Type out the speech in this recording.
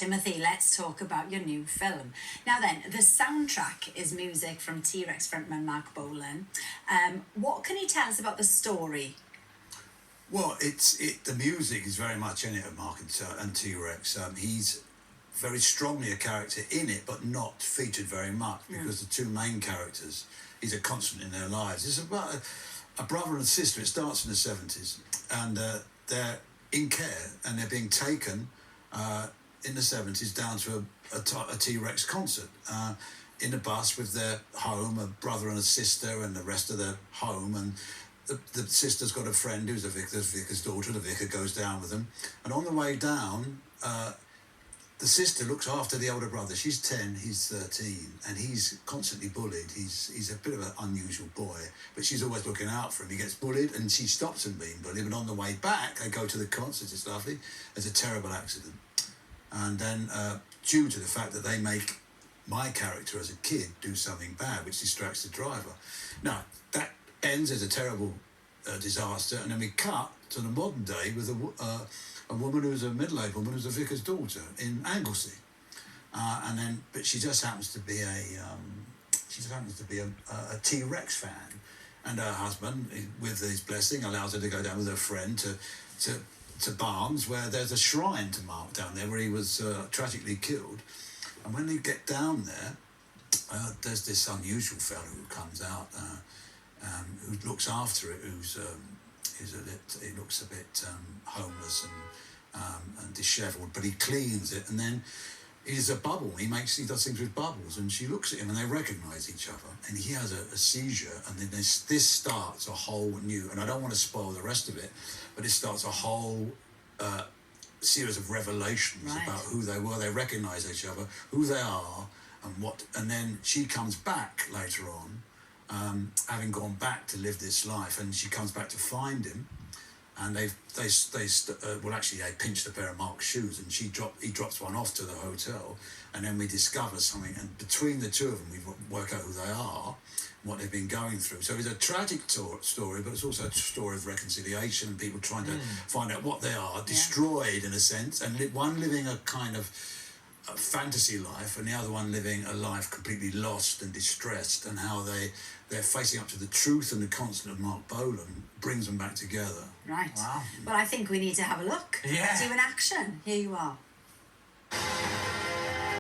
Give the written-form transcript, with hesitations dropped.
Timothy, let's talk about your new film. Now then, the soundtrack is music from T-Rex frontman Mark Bolan. What can you tell us about the story? Well, the music is very much in it of Mark and T-Rex. He's very strongly a character in it, but not featured very much because the two main characters, he's a constant in their lives. It's about a brother and sister. It starts in the 70s, and they're in care, and they're being taken in the 70s down to a T-Rex concert in a bus with their home, a brother and a sister, and the rest of their home. And the sister's got a friend who's the vicar's daughter. The vicar goes down with them, and on the way down, the sister looks after the older brother. She's 10, he's 13, and he's constantly bullied. He's a bit of an unusual boy, but she's always looking out for him. He gets bullied, and she stops him being bullied. But on the way back, they go to the concert. It's lovely. There's a terrible accident, and then due to the fact that they make my character as a kid do something bad, which distracts the driver. Now that ends as a terrible disaster, and then we cut to the modern day with a woman who's a middle-aged woman who's a vicar's daughter in Anglesey, but she just happens to be a T-Rex fan, and her husband, with his blessing, allows her to go down with her friend to Barnes, where there's a shrine to Mark down there where he was tragically killed. And when they get down there, there's this unusual fellow who comes out, who looks after it, he looks a bit homeless and dishevelled, but he cleans it, and then he's a bubble. He does things with bubbles, and she looks at him, and they recognise each other, and he has a seizure, and then this starts a whole new, and I don't want to spoil the rest of it, but it starts a whole series of revelations about who they were. They recognise each other, who they are, and then she comes back later on, having gone back to live this life, and she comes back to find him, and they pinched a pair of Mark's shoes, and he drops one off to the hotel, and then we discover something, and between the two of them we work out who they are, what they've been going through. So it's a tragic story, but it's also a story of reconciliation and people trying to find out what they are, destroyed in a sense, and one living a kind of a fantasy life, and the other one living a life completely lost and distressed, and how they're facing up to the truth, and the constant of Mark Bolan brings them back together. Right. Wow. Well, I think we need to have a look. Yeah. See you in action. Here you are.